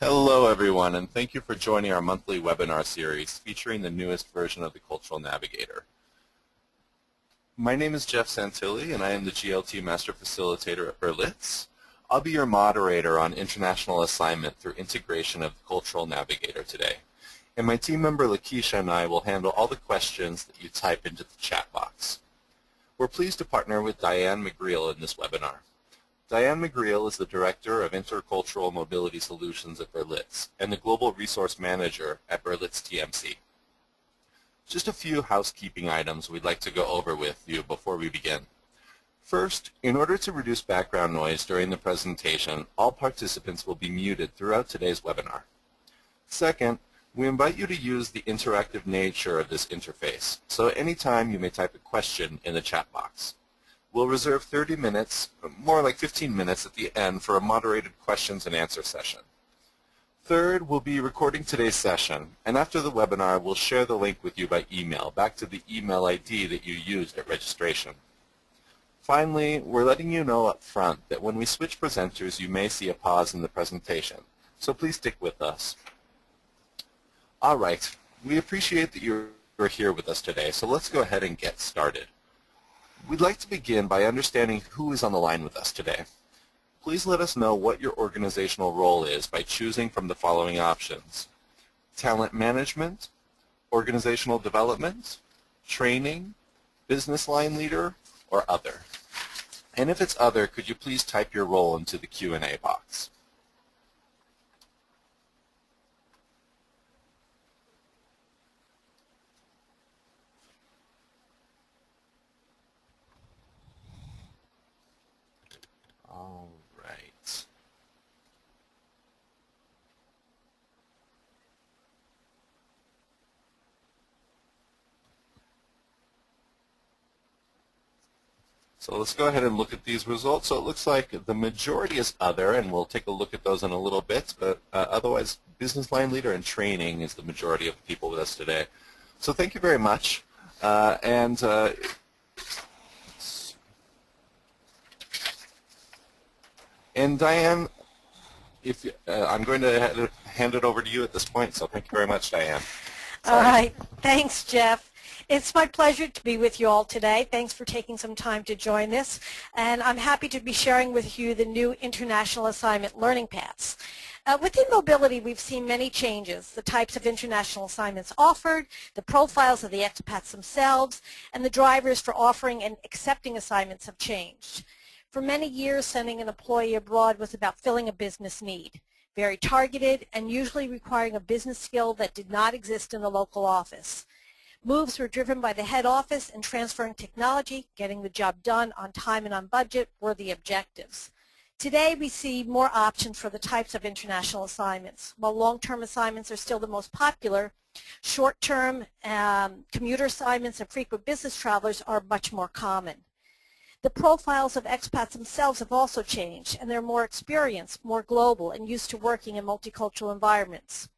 Hello everyone, and thank you for joining our monthly webinar series featuring the newest version of the Cultural Navigator. My name is Jeff Santilli, and I am the GLT Master Facilitator at Berlitz. I'll be your moderator on international assignment through integration of the Cultural Navigator today. And my team member Lakeisha and I will handle all the questions that you type into the chat box. We're pleased to partner with Diane McGreal in this webinar. Diane McGreal is the Director of Intercultural Mobility Solutions at Berlitz and the Global Resource Manager at Berlitz TMC. Just a few housekeeping items we'd like to go over with you before we begin. First, in order to reduce background noise during the presentation, all participants will be muted throughout today's webinar. Second, we invite you to use the interactive nature of this interface, so at any time you may type a question in the chat box. We'll reserve 30 minutes, more like 15 minutes at the end for a moderated questions and answer session. Third, we'll be recording today's session, and after the webinar, we'll share the link with you by email, back to the email ID that you used at registration. Finally, we're letting you know up front that when we switch presenters, you may see a pause in the presentation, so please stick with us. All right, we appreciate that you're here with us today, so let's go ahead and get started. We'd like to begin by understanding who is on the line with us today. Please let us know what your organizational role is by choosing from the following options: talent management, organizational development, training, business line leader, or other. And if it's other, could you please type your role into the Q&A box. All right. So let's go ahead and look at these results. So it looks like the majority is other, and we'll take a look at those in a little bit, but otherwise business line leader and training is the majority of the people with us today. So thank you very much. And Diane, I'm going to hand it over to you at this point, so thank you very much, Diane. All right. Thanks, Jeff. It's my pleasure to be with you all today. Thanks for taking some time to join this. And I'm happy to be sharing with you the new International Assignment Learning Paths. Within mobility, we've seen many changes: the types of international assignments offered, the profiles of the expats themselves, and the drivers for offering and accepting assignments have changed. For many years, sending an employee abroad was about filling a business need, very targeted and usually requiring a business skill that did not exist in the local office. Moves were driven by the head office, and transferring technology, getting the job done on time and on budget were the objectives. Today, we see more options for the types of international assignments. While long-term assignments are still the most popular, short-term commuter assignments and frequent business travelers are much more common. The profiles of expats themselves have also changed, and they're more experienced, more global, and used to working in multicultural environments.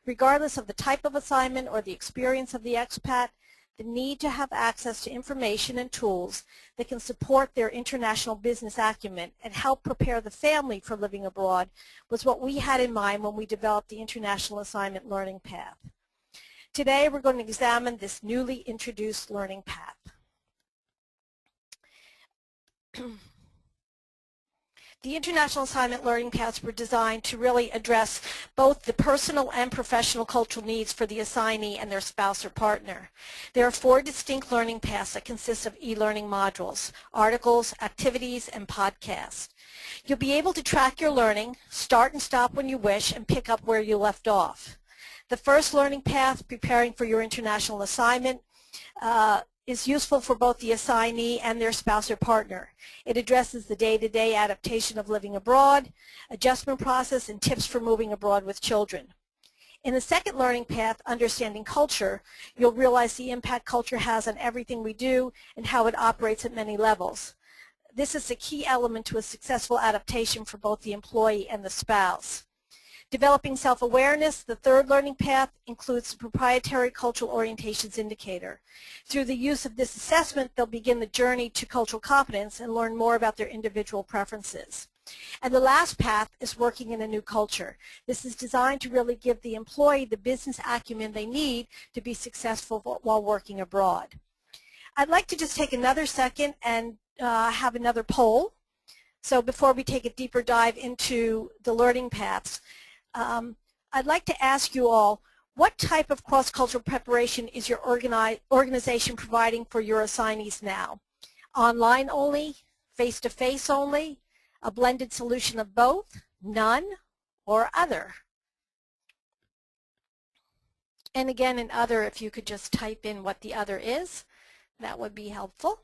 Regardless of the type of assignment or the experience of the expat, the need to have access to information and tools that can support their international business acumen and help prepare the family for living abroad was what we had in mind when we developed the International Assignment Learning Path. Today, we're going to examine this newly introduced learning path. The International Assignment Learning Paths were designed to really address both the personal and professional cultural needs for the assignee and their spouse or partner. There are 4 distinct learning paths that consist of e-learning modules: articles, activities, and podcasts. You'll be able to track your learning, start and stop when you wish, and pick up where you left off. The first learning path, preparing for your international assignment, is useful for both the assignee and their spouse or partner. It addresses the day-to-day adaptation of living abroad, adjustment process, and tips for moving abroad with children. In the second learning path, understanding culture, you'll realize the impact culture has on everything we do and how it operates at many levels. This is a key element to a successful adaptation for both the employee and the spouse. Developing self-awareness, the third learning path, includes the proprietary cultural orientations indicator. Through the use of this assessment, they'll begin the journey to cultural competence and learn more about their individual preferences. And the last path is working in a new culture. This is designed to really give the employee the business acumen they need to be successful while working abroad. I'd like to just take another second and have another poll. So before we take a deeper dive into the learning paths, I'd like to ask you all, what type of cross-cultural preparation is your organization providing for your assignees now? Online only, face-to-face only, a blended solution of both, none, or other? And again, in other, if you could just type in what the other is, that would be helpful.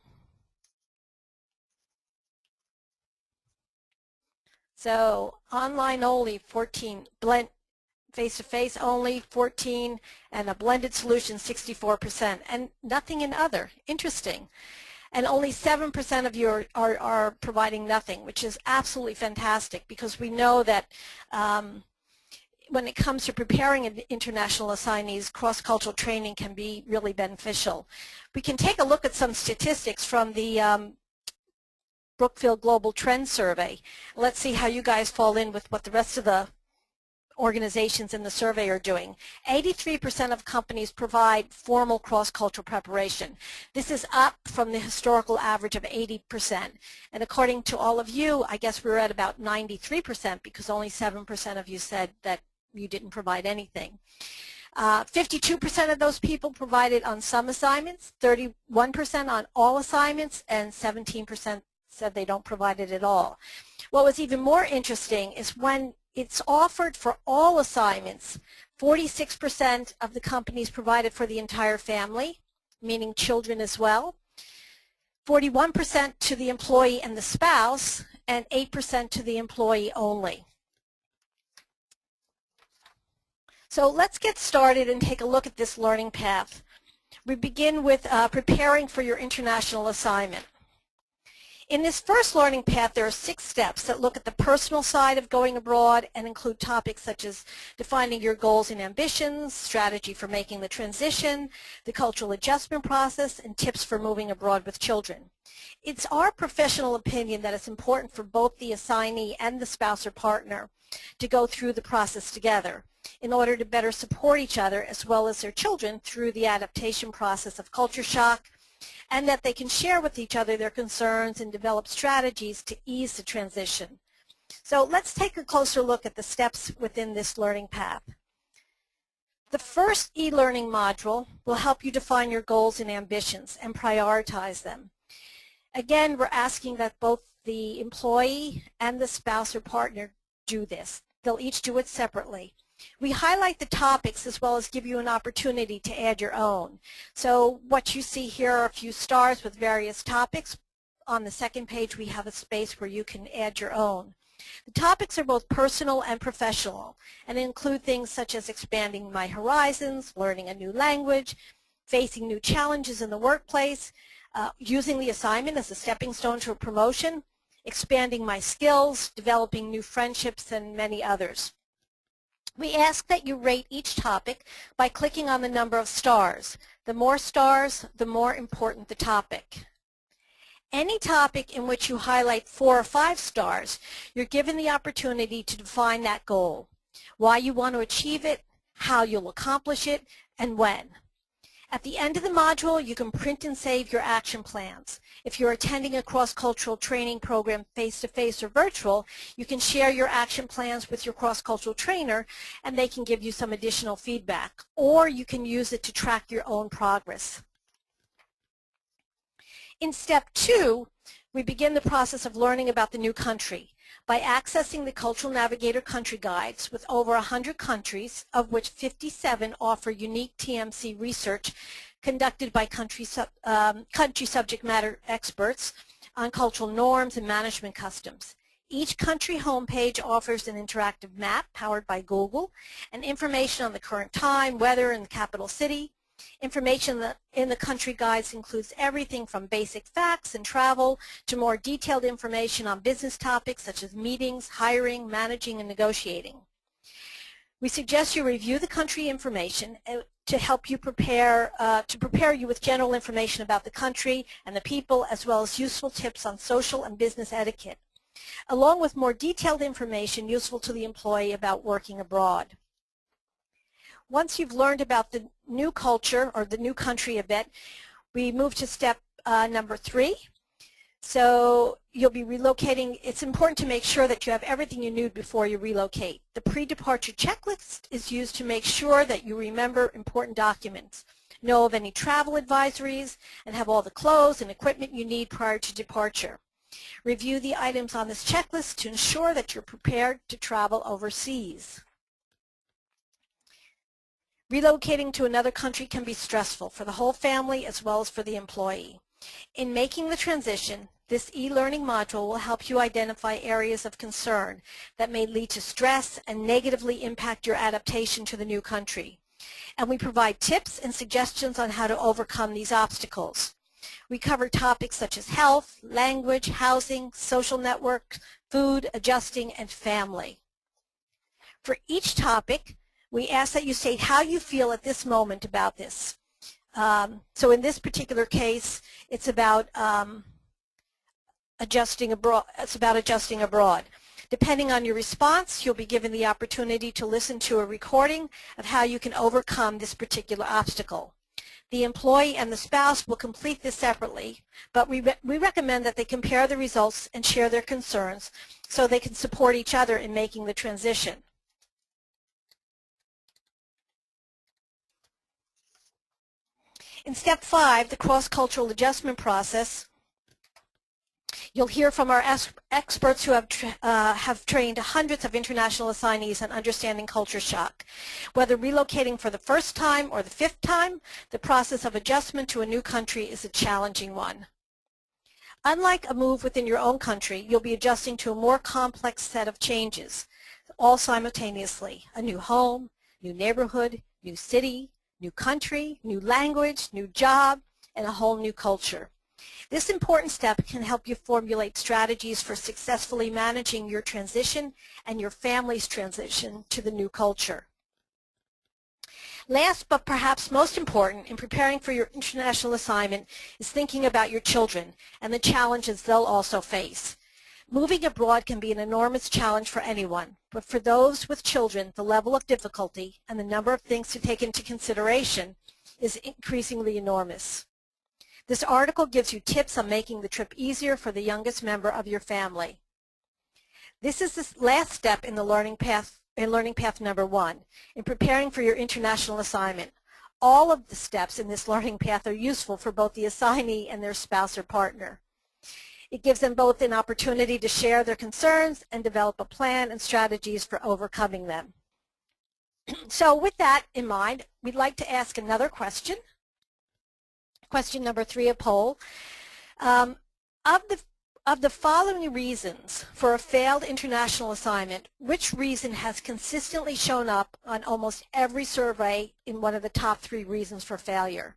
So online only, 14, face-to-face only, 14, and a blended solution, 64%, and nothing in other. Interesting. And only 7% of you are providing nothing, which is absolutely fantastic, because we know that when it comes to preparing international assignees, cross-cultural training can be really beneficial. We can take a look at some statistics from the Brookfield Global Trend Survey. Let's see how you guys fall in with what the rest of the organizations in the survey are doing. 83% of companies provide formal cross-cultural preparation. This is up from the historical average of 80%. And according to all of you, I guess we're at about 93%, because only 7% of you said that you didn't provide anything. 52% of those people provided on some assignments, 31% on all assignments, and 17% said they don't provide it at all. What was even more interesting is when it's offered for all assignments, 46% of the companies provided for the entire family, meaning children as well, 41% to the employee and the spouse, and 8% to the employee only. So let's get started and take a look at this learning path. We begin with preparing for your international assignment. In this first learning path, there are 6 steps that look at the personal side of going abroad and include topics such as defining your goals and ambitions, strategy for making the transition, the cultural adjustment process, and tips for moving abroad with children. It's our professional opinion that it's important for both the assignee and the spouse or partner to go through the process together in order to better support each other as well as their children through the adaptation process of culture shock, and that they can share with each other their concerns and develop strategies to ease the transition. So let's take a closer look at the steps within this learning path. The first e-learning module will help you define your goals and ambitions and prioritize them. Again, we're asking that both the employee and the spouse or partner do this. They'll each do it separately. We highlight the topics as well as give you an opportunity to add your own. So what you see here are a few stars with various topics. On the second page, we have a space where you can add your own. The topics are both personal and professional and include things such as expanding my horizons, learning a new language, facing new challenges in the workplace, using the assignment as a stepping stone to a promotion, expanding my skills, developing new friendships, and many others. We ask that you rate each topic by clicking on the number of stars. The more stars, the more important the topic. Any topic in which you highlight 4 or 5 stars, you're given the opportunity to define that goal, why you want to achieve it, how you'll accomplish it, and when. At the end of the module, you can print and save your action plans. If you're attending a cross-cultural training program face-to-face or virtual, you can share your action plans with your cross-cultural trainer and they can give you some additional feedback. Or you can use it to track your own progress. In step 2, we begin the process of learning about the new country by accessing the Cultural Navigator country guides with over 100 countries, of which 57 offer unique TMC research conducted by country subject matter experts on cultural norms and management customs. Each country homepage offers an interactive map powered by Google and information on the current time, weather, and the capital city. Information in the country guides includes everything from basic facts and travel to more detailed information on business topics such as meetings, hiring, managing, and negotiating. We suggest you review the country information to help you prepare you with general information about the country and the people, as well as useful tips on social and business etiquette. along with more detailed information useful to the employee about working abroad. Once you've learned about the new culture or the new country a bit, we move to step number 3. So you'll be relocating. It's important to make sure that you have everything you need before you relocate. The pre-departure checklist is used to make sure that you remember important documents, know of any travel advisories, and have all the clothes and equipment you need prior to departure. Review the items on this checklist to ensure that you're prepared to travel overseas. Relocating to another country can be stressful for the whole family as well as for the employee. In making the transition, this e-learning module will help you identify areas of concern that may lead to stress and negatively impact your adaptation to the new country. And we provide tips and suggestions on how to overcome these obstacles. We cover topics such as health, language, housing, social networks, food, adjusting, and family. For each topic, we ask that you state how you feel at this moment about this. So in this particular case, it's about adjusting abroad. Depending on your response, you'll be given the opportunity to listen to a recording of how you can overcome this particular obstacle. The employee and the spouse will complete this separately, but we recommend that they compare the results and share their concerns so they can support each other in making the transition. In step 5, the cross-cultural adjustment process, you'll hear from our experts who have trained hundreds of international assignees on understanding culture shock. Whether relocating for the first time or the 5th time, the process of adjustment to a new country is a challenging one. Unlike a move within your own country, you'll be adjusting to a more complex set of changes, all simultaneously. A new home, new neighborhood, new city, new country, new language, new job, and a whole new culture. This important step can help you formulate strategies for successfully managing your transition and your family's transition to the new culture. Last but perhaps most important in preparing for your international assignment is thinking about your children and the challenges they'll also face. Moving abroad can be an enormous challenge for anyone, but for those with children, the level of difficulty and the number of things to take into consideration is increasingly enormous. This article gives you tips on making the trip easier for the youngest member of your family. This is the last step in the learning path number 1, in preparing for your international assignment. All of the steps in this learning path are useful for both the assignee and their spouse or partner. It gives them both an opportunity to share their concerns and develop a plan and strategies for overcoming them. So with that in mind, we'd like to ask another question. Question number 3, a poll. Of the following reasons for a failed international assignment, which reason has consistently shown up on almost every survey in one of the top 3 reasons for failure?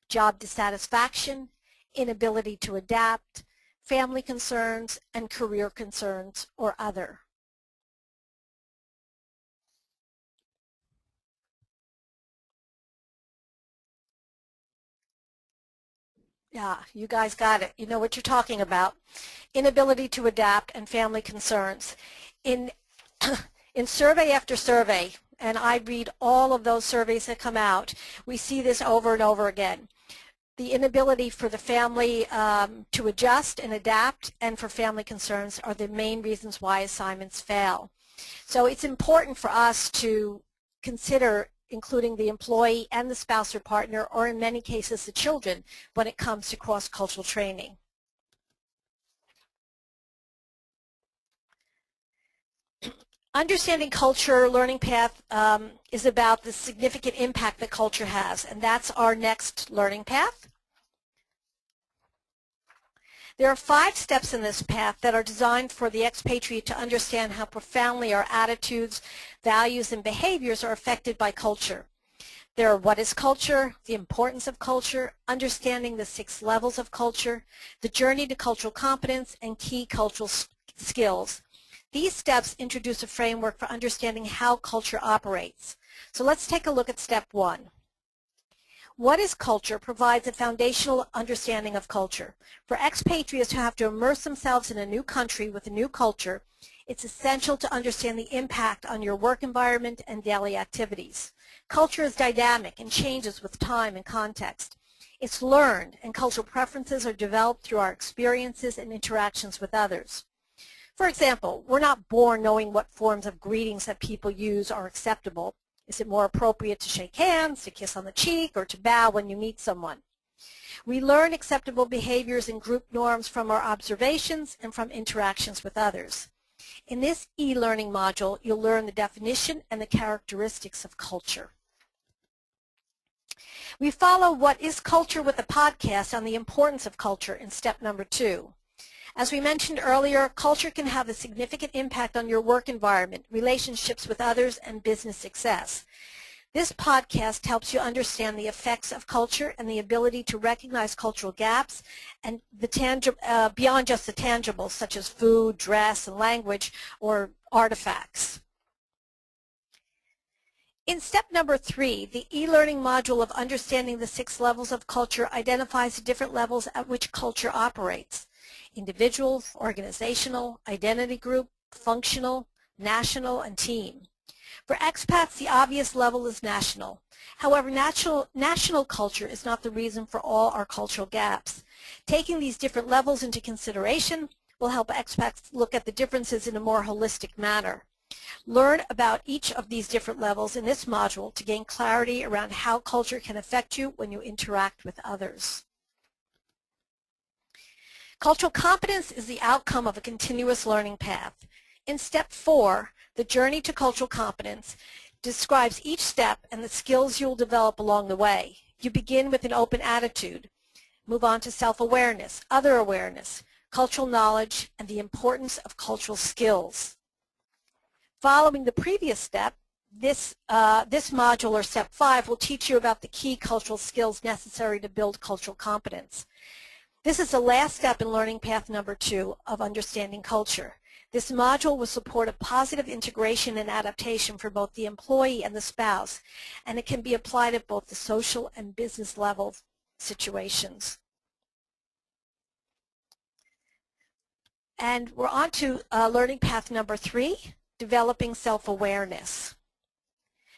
Job dissatisfaction, inability to adapt, family concerns, and career concerns, or other. Yeah, you guys got it. You know what you're talking about. Inability to adapt and family concerns. In survey after survey, and I read all of those surveys that come out, we see this over and over again. The inability for the family to adjust and adapt and for family concerns are the main reasons why assignments fail. So it's important for us to consider including the employee and the spouse or partner, or in many cases the children, when it comes to cross-cultural training. Understanding culture learning path is about the significant impact that culture has, and that's our next learning path. There are 5 steps in this path that are designed for the expatriate to understand how profoundly our attitudes, values, and behaviors are affected by culture. There are what is culture, the importance of culture, understanding the 6 levels of culture, the journey to cultural competence, and key cultural skills. These steps introduce a framework for understanding how culture operates. So let's take a look at step 1. What is culture provides a foundational understanding of culture. For expatriates who have to immerse themselves in a new country with a new culture, it's essential to understand the impact on your work environment and daily activities. Culture is dynamic and changes with time and context. It's learned, and cultural preferences are developed through our experiences and interactions with others. For example, we're not born knowing what forms of greetings that people use are acceptable. Is it more appropriate to shake hands, to kiss on the cheek, or to bow when you meet someone? We learn acceptable behaviors and group norms from our observations and from interactions with others. In this e-learning module, you'll learn the definition and the characteristics of culture. We follow What is Culture with a podcast on the importance of culture in step number 2. As we mentioned earlier, culture can have a significant impact on your work environment, relationships with others, and business success. This podcast helps you understand the effects of culture and the ability to recognize cultural gaps and the beyond just the tangibles, such as food, dress, and language, or artifacts. In step number 3, the e-learning module of Understanding the 6 Levels of Culture identifies the different levels at which culture operates: individual, organizational, identity group, functional, national, and team. For expats, the obvious level is national. However, national culture is not the reason for all our cultural gaps. Taking these different levels into consideration will help expats look at the differences in a more holistic manner. Learn about each of these different levels in this module to gain clarity around how culture can affect you when you interact with others. Cultural competence is the outcome of a continuous learning path. In step 4, the journey to cultural competence describes each step and the skills you'll develop along the way. You begin with an open attitude, move on to self-awareness, other awareness, cultural knowledge, and the importance of cultural skills. Following the previous step, this module, or step 5, will teach you about the key cultural skills necessary to build cultural competence. This is the last step in learning path number 2 of understanding culture. This module will support a positive integration and adaptation for both the employee and the spouse, and it can be applied at both the social and business level situations. And we're on to learning path number 3, developing self-awareness.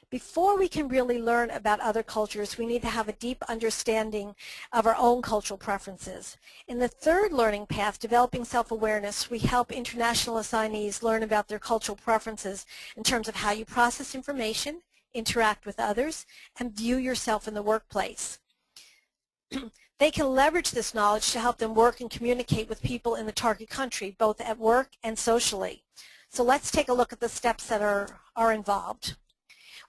Before we can really learn about other cultures, we need to have a deep understanding of our own cultural preferences. In the third learning path, developing self-awareness, we help international assignees learn about their cultural preferences in terms of how you process information, interact with others, and view yourself in the workplace. They can leverage this knowledge to help them work and communicate with people in the target country, both at work and socially. So let's take a look at the steps that are involved.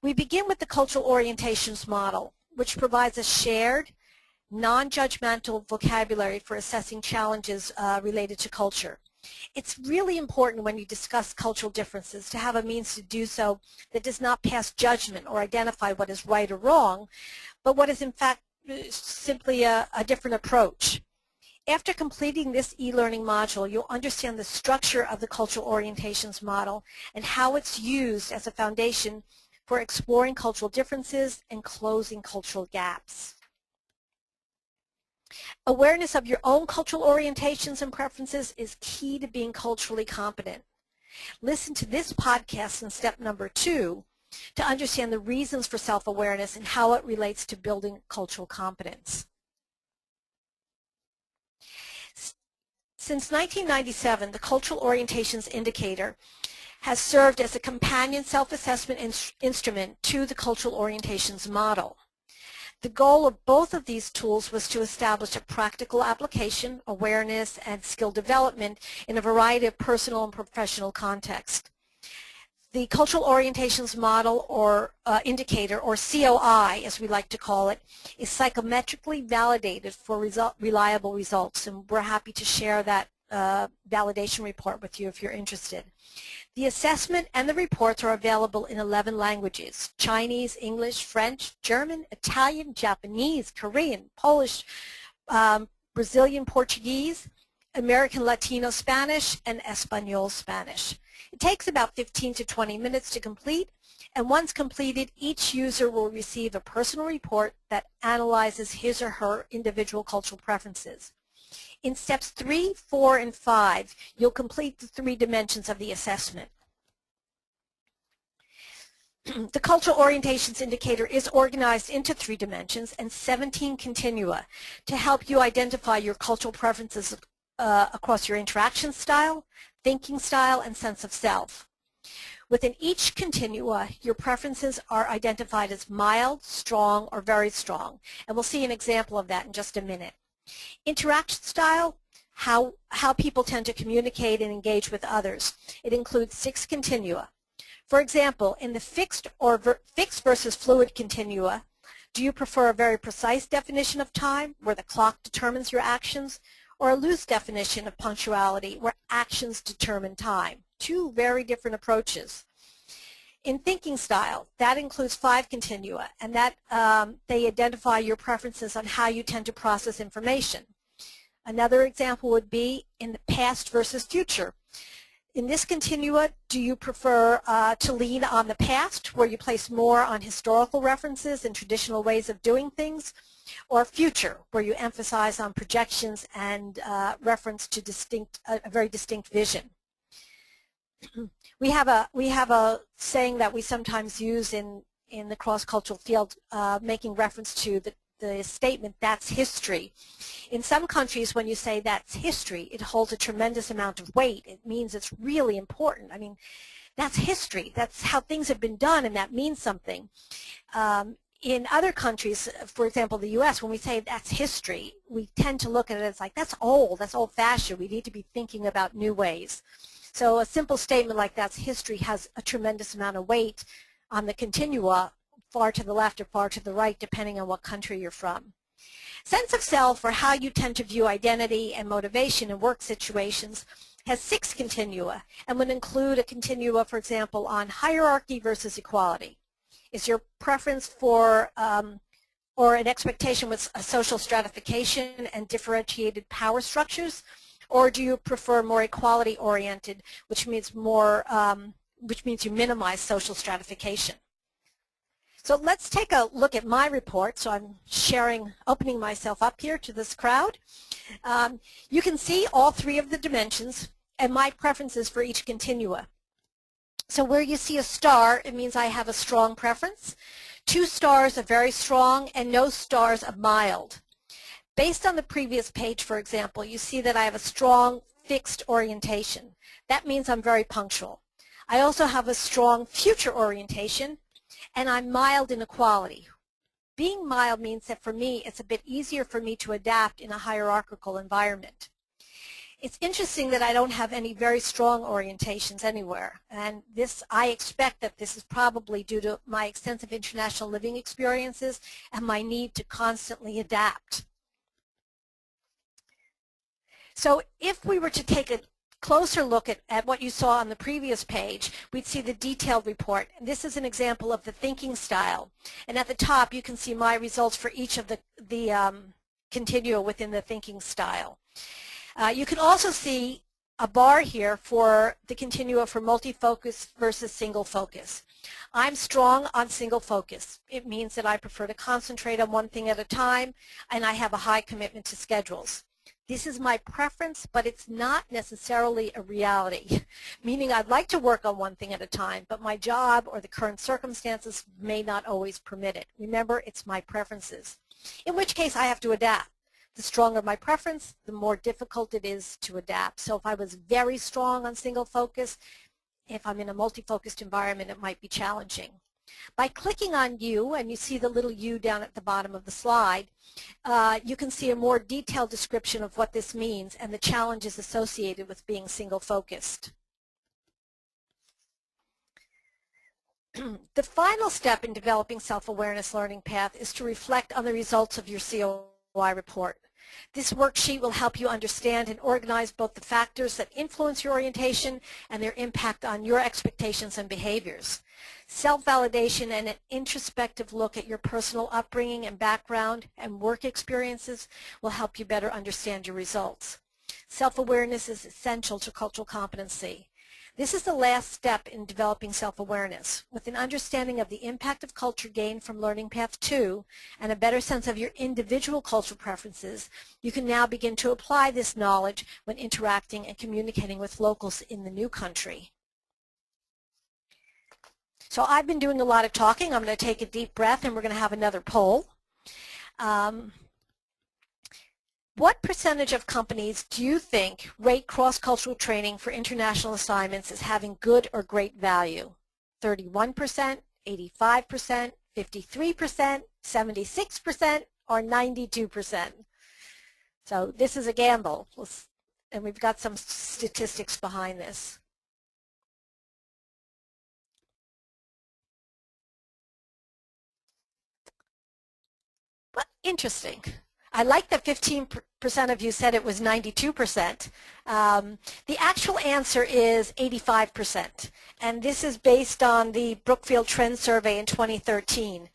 We begin with the cultural orientations model, which provides a shared, non-judgmental vocabulary for assessing challenges related to culture. It's really important when you discuss cultural differences to have a means to do so that does not pass judgment or identify what is right or wrong, but what is in fact simply a different approach. After completing this e-learning module, you'll understand the structure of the cultural orientations model and how it's used as a foundation for exploring cultural differences and closing cultural gaps. Awareness of your own cultural orientations and preferences is key to being culturally competent. Listen to this podcast in step number 2 to understand the reasons for self-awareness and how it relates to building cultural competence. Since 1997, the Cultural Orientations Indicator has served as a companion self-assessment instrument to the Cultural Orientations model. The goal of both of these tools was to establish a practical application, awareness, and skill development in a variety of personal and professional contexts. The Cultural Orientations Model or Indicator, or COI as we like to call it, is psychometrically validated for reliable results, and we're happy to share that validation report with you if you're interested. The assessment and the reports are available in 11 languages: Chinese, English, French, German, Italian, Japanese, Korean, Polish, Brazilian Portuguese, American Latino Spanish, and Espanol Spanish. It takes about 15 to 20 minutes to complete, and once completed, each user will receive a personal report that analyzes his or her individual cultural preferences. In steps 3, 4, and 5, you'll complete the 3 dimensions of the assessment. The Cultural Orientations Indicator is organized into 3 dimensions and 17 continua to help you identify your cultural preferences across your interaction style, thinking style, and sense of self. Within each continua, your preferences are identified as mild, strong, or very strong, and we'll see an example of that in just a minute. Interaction style, how people tend to communicate and engage with others. It includes 6 continua. For example, in the fixed versus fluid continua, do you prefer a very precise definition of time, where the clock determines your actions, or a loose definition of punctuality, where actions determine time? 2 very different approaches. In thinking style, that includes 5 continua, and that they identify your preferences on how you tend to process information. Another example would be in the past versus future. In this continua, do you prefer to lean on the past, where you place more on historical references and traditional ways of doing things, or future, where you emphasize on projections and reference to a very distinct vision? We have a saying that we sometimes use in the cross-cultural field, making reference to the statement, "That's history." In some countries, when you say "that's history," it holds a tremendous amount of weight. It means it's really important. I mean, that's history. That's how things have been done, and that means something. In other countries, for example, the U.S., when we say "that's history," we tend to look at it as like, "That's old. That's old-fashioned. We need to be thinking about new ways." So a simple statement like "that's history" has a tremendous amount of weight on the continua, far to the left or far to the right, depending on what country you're from. Sense of self, or how you tend to view identity and motivation in work situations, has 6 continua and would include a continua, for example, on hierarchy versus equality. Is your preference for or an expectation with a social stratification and differentiated power structures, or do you prefer more equality-oriented, which means you minimize social stratification? So let's take a look at my report. So I'm opening myself up here to this crowd. You can see all 3 of the dimensions and my preferences for each continua. So where you see a star, it means I have a strong preference. 2 stars are very strong, and no stars are mild. Based on the previous page, for example, you see that I have a strong fixed orientation. That means I'm very punctual. I also have a strong future orientation, and I'm mild in equality. Being mild means that for me, it's a bit easier for me to adapt in a hierarchical environment. It's interesting that I don't have any very strong orientations anywhere, and I expect that this is probably due to my extensive international living experiences and my need to constantly adapt. So if we were to take a closer look at what you saw on the previous page, we'd see the detailed report. And this is an example of the thinking style. And at the top, you can see my results for each of the continua within the thinking style. You can also see a bar here for the continua for multi-focus versus single focus. I'm strong on single focus. It means that I prefer to concentrate on one thing at a time, and I have a high commitment to schedules. This is my preference, but it's not necessarily a reality, meaning I'd like to work on one thing at a time, but my job or the current circumstances may not always permit it. Remember, it's my preferences, in which case I have to adapt. The stronger my preference, the more difficult it is to adapt. So if I was very strong on single focus, if I'm in a multi-focused environment, it might be challenging. By clicking on U, and you see the little U down at the bottom of the slide, you can see a more detailed description of what this means and the challenges associated with being single-focused. The final step in developing self-awareness learning path is to reflect on the results of your COI report. This worksheet will help you understand and organize both the factors that influence your orientation and their impact on your expectations and behaviors. Self-validation and an introspective look at your personal upbringing and background and work experiences will help you better understand your results. Self-awareness is essential to cultural competency. This is the last step in developing self-awareness. With an understanding of the impact of culture gained from Learning Path 2 and a better sense of your individual cultural preferences, you can now begin to apply this knowledge when interacting and communicating with locals in the new country. So I've been doing a lot of talking. I'm going to take a deep breath and we're going to have another poll. What percentage of companies do you think rate cross-cultural training for international assignments as having good or great value? 31%, 85%, 53%, 76%, or 92%? So this is a gamble, and we've got some statistics behind this. But interesting. I like that 15% of you said it was 92%. The actual answer is 85%, and this is based on the Brookfield Trend Survey in 2013.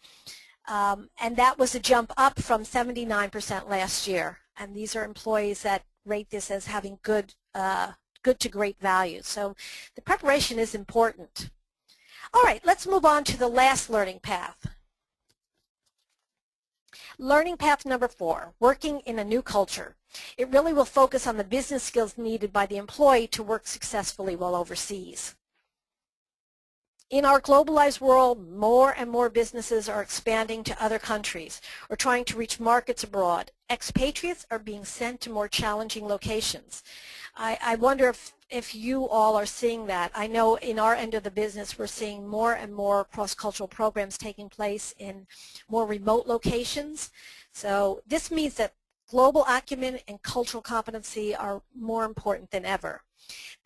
And that was a jump up from 79% last year. And these are employees that rate this as having good to great value. So the preparation is important. All right, let's move on to the last learning path. Learning path number 4, working in a new culture. It really will focus on the business skills needed by the employee to work successfully while overseas. In our globalized world, more and more businesses are expanding to other countries or trying to reach markets abroad. Expatriates are being sent to more challenging locations. I wonder if you all are seeing that. I know in our end of the business we're seeing more and more cross-cultural programs taking place in more remote locations. So this means that global acumen and cultural competency are more important than ever.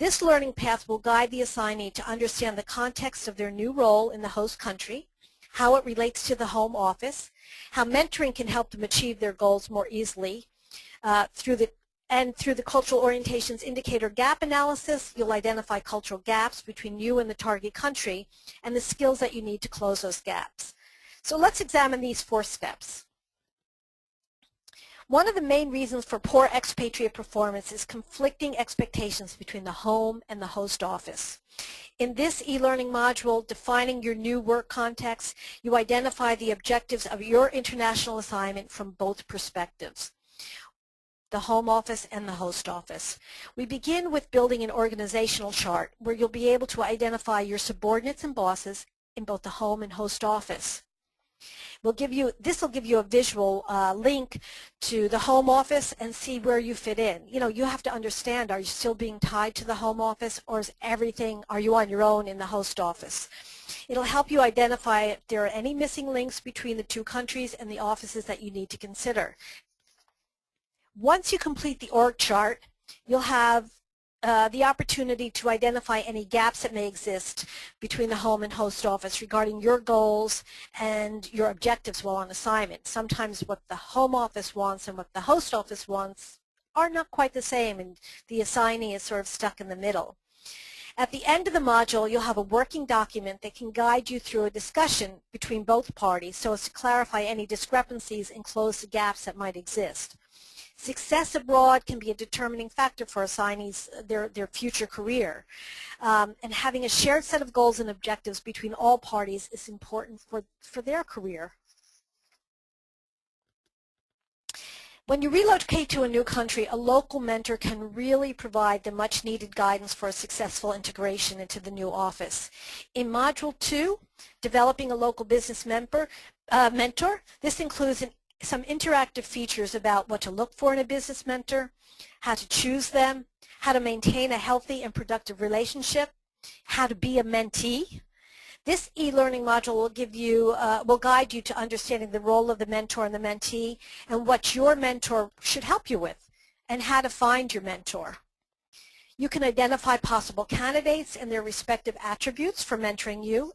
This learning path will guide the assignee to understand the context of their new role in the host country, how it relates to the home office, how mentoring can help them achieve their goals more easily. Through the cultural orientations indicator gap analysis, you'll identify cultural gaps between you and the target country and the skills that you need to close those gaps. So let's examine these 4 steps. One of the main reasons for poor expatriate performance is conflicting expectations between the home and the host office. In this e-learning module, Defining Your New Work Context, you identify the objectives of your international assignment from both perspectives, the home office and the host office. We begin with building an organizational chart where you'll be able to identify your subordinates and bosses in both the home and host office. This will give you a visual link to the home office and see where you fit in. You know, you have to understand, are you still being tied to the home office, or are you on your own in the host office? It'll help you identify if there are any missing links between the 2 countries and the offices that you need to consider. Once you complete the org chart, you'll have the opportunity to identify any gaps that may exist between the home and host office regarding your goals and your objectives while on assignment. Sometimes what the home office wants and what the host office wants are not quite the same, and the assignee is sort of stuck in the middle. At the end of the module, you'll have a working document that can guide you through a discussion between both parties so as to clarify any discrepancies and close the gaps that might exist. Success abroad can be a determining factor for assignees, their future career. And having a shared set of goals and objectives between all parties is important for their career. When you relocate to a new country, a local mentor can really provide the much needed guidance for a successful integration into the new office. In Module 2, Developing a Local Business Mentor, this includes some interactive features about what to look for in a business mentor, how to choose them, how to maintain a healthy and productive relationship, how to be a mentee. This e-learning module will guide you to understanding the role of the mentor and the mentee and what your mentor should help you with and how to find your mentor. You can identify possible candidates and their respective attributes for mentoring you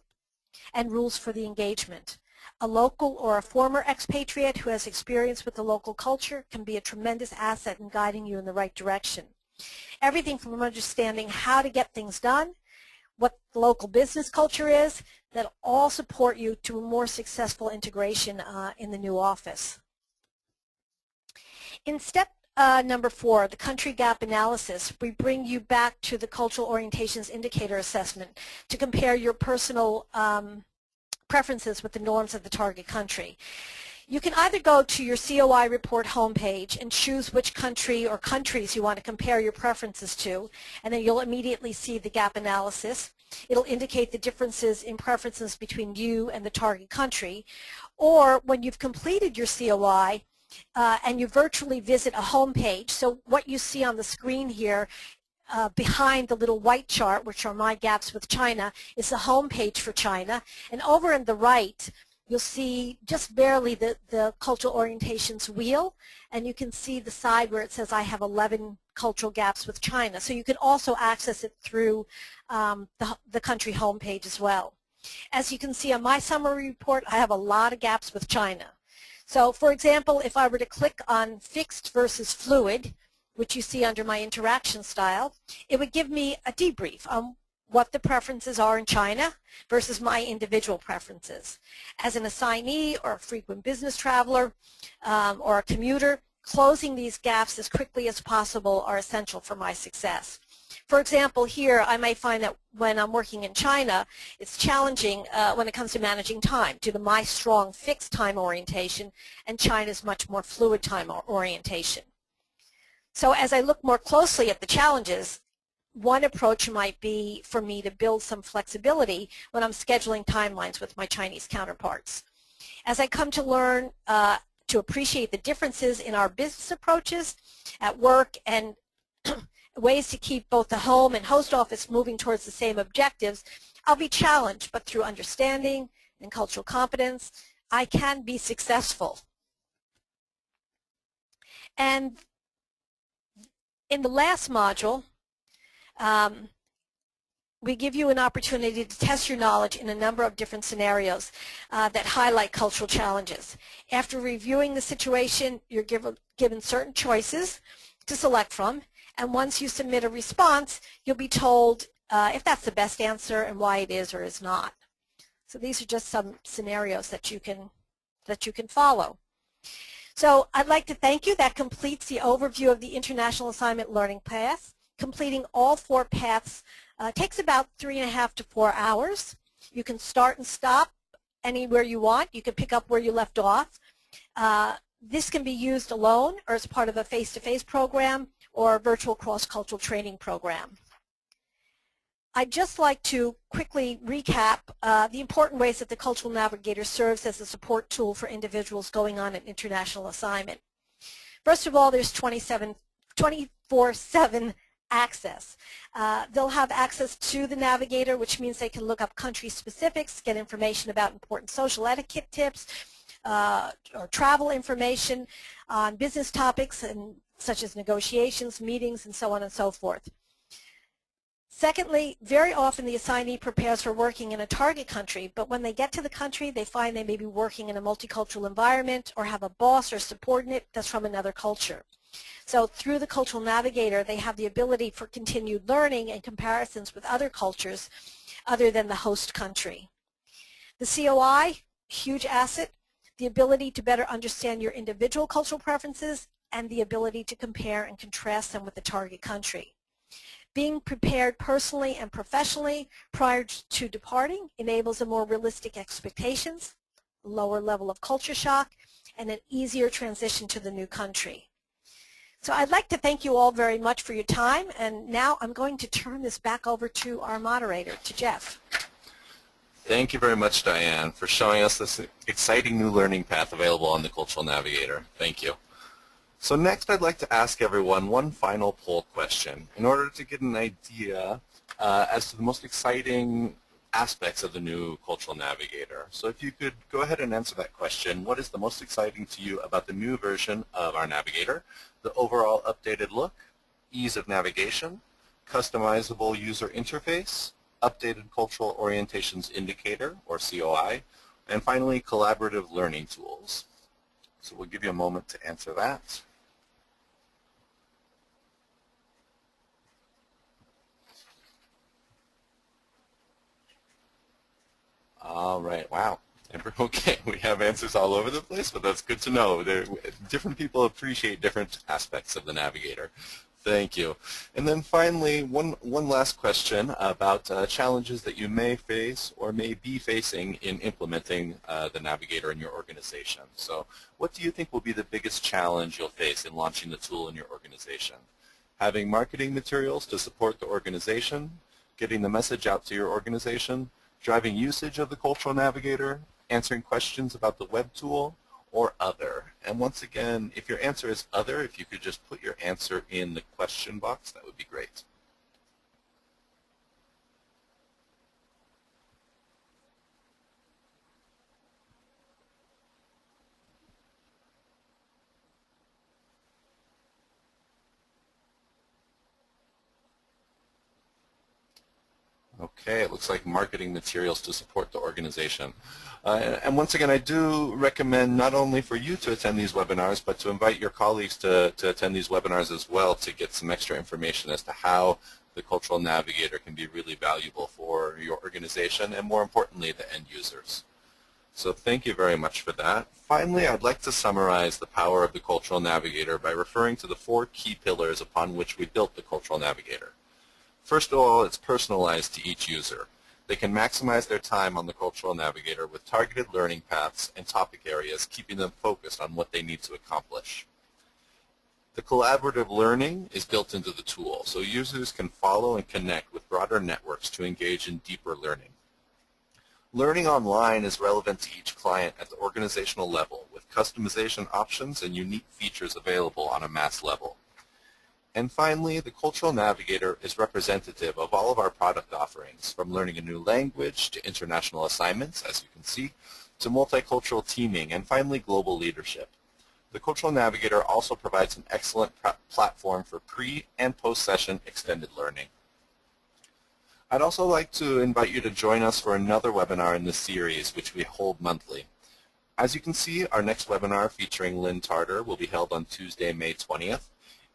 and rules for the engagement. A local or a former expatriate who has experience with the local culture can be a tremendous asset in guiding you in the right direction. Everything from understanding how to get things done, what the local business culture is, that all support you to a more successful integration in the new office. In step number 4, the country gap analysis, we bring you back to the cultural orientations indicator assessment to compare your personal preferences with the norms of the target country. You can either go to your COI report homepage and choose which country or countries you want to compare your preferences to, and then you'll immediately see the gap analysis. It'll indicate the differences in preferences between you and the target country. Or when you've completed your COI and you virtually visit a homepage, so what you see on the screen here behind the little white chart, which are my gaps with China, is the homepage for China. And over on the right, you'll see just barely the cultural orientations wheel, and you can see the side where it says I have 11 cultural gaps with China. So you can also access it through the country homepage as well. As you can see on my summary report, I have a lot of gaps with China. So for example, if I were to click on fixed versus fluid, which you see under my interaction style, it would give me a debrief on what the preferences are in China versus my individual preferences. As an assignee or a frequent business traveler or a commuter, closing these gaps as quickly as possible are essential for my success. For example, here I may find that when I'm working in China, it's challenging when it comes to managing time due to my strong fixed time orientation and China's much more fluid time orientation. So as I look more closely at the challenges, one approach might be for me to build some flexibility when I'm scheduling timelines with my Chinese counterparts. As I come to learn to appreciate the differences in our business approaches at work and ways to keep both the home and host office moving towards the same objectives, I'll be challenged, but through understanding and cultural competence, I can be successful. And in the last module, we give you an opportunity to test your knowledge in a number of different scenarios that highlight cultural challenges. After reviewing the situation, you're given certain choices to select from, and once you submit a response, you'll be told if that's the best answer and why it is or is not. So these are just some scenarios that you can follow. So I'd like to thank you. That completes the overview of the International Assignment Learning Path. Completing all 4 paths takes about 3.5 to 4 hours. You can start and stop anywhere you want. You can pick up where you left off. This can be used alone or as part of a face-to-face program or a virtual cross-cultural training program. I'd just like to quickly recap the important ways that the Cultural Navigator serves as a support tool for individuals going on an international assignment. First of all, there's 24/7 access. They'll have access to the Navigator, which means they can look up country specifics, get information about important social etiquette tips, or travel information on business topics such as negotiations, meetings, and so on and so forth. Secondly, very often the assignee prepares for working in a target country, but when they get to the country, they find they may be working in a multicultural environment or have a boss or subordinate that's from another culture. So through the Cultural Navigator, they have the ability for continued learning and comparisons with other cultures other than the host country. The COI, huge asset, the ability to better understand your individual cultural preferences and the ability to compare and contrast them with the target country. Being prepared personally and professionally prior to departing enables a more realistic expectations, a lower level of culture shock, and an easier transition to the new country. So I'd like to thank you all very much for your time, and now I'm going to turn this back over to our moderator, to Jeff. Thank you very much, Diane, for showing us this exciting new learning path available on the Cultural Navigator. Thank you. So next I'd like to ask everyone one final poll question in order to get an idea as to the most exciting aspects of the new Cultural Navigator. So if you could go ahead and answer that question, what is the most exciting to you about the new version of our Navigator? The overall updated look, ease of navigation, customizable user interface, updated Cultural Orientations Indicator, or COI, and finally collaborative learning tools. So we'll give you a moment to answer that. All right, wow. Okay, we have answers all over the place, but that's good to know. Different people appreciate different aspects of the Navigator. Thank you. And then finally, one last question about challenges that you may face or may be facing in implementing the Navigator in your organization. So what do you think will be the biggest challenge you'll face in launching the tool in your organization? Having marketing materials to support the organization, getting the message out to your organization, driving usage of the Cultural Navigator, answering questions about the web tool, or other. And once again, if your answer is other, if you could just put your answer in the question box, that would be great. Okay, it looks like marketing materials to support the organization. And once again, I do recommend not only for you to attend these webinars, but to invite your colleagues to attend these webinars as well to get some extra information as to how the Cultural Navigator can be really valuable for your organization and, more importantly, the end users. So thank you very much for that. Finally, I'd like to summarize the power of the Cultural Navigator by referring to the 4 key pillars upon which we built the Cultural Navigator. First of all, it's personalized to each user. They can maximize their time on the Cultural Navigator with targeted learning paths and topic areas, keeping them focused on what they need to accomplish. The collaborative learning is built into the tool, so users can follow and connect with broader networks to engage in deeper learning. Learning online is relevant to each client at the organizational level, with customization options and unique features available on a mass level. And finally, the Cultural Navigator is representative of all of our product offerings, from learning a new language to international assignments, as you can see, to multicultural teaming, and finally, global leadership. The Cultural Navigator also provides an excellent platform for pre- and post-session extended learning. I'd also like to invite you to join us for another webinar in this series, which we hold monthly. As you can see, our next webinar featuring Lynn Tarter will be held on Tuesday, May 20th.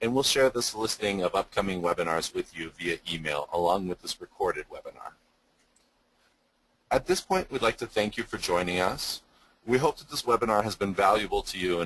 And we'll share this listing of upcoming webinars with you via email along with this recorded webinar. At this point, we'd like to thank you for joining us. We hope that this webinar has been valuable to you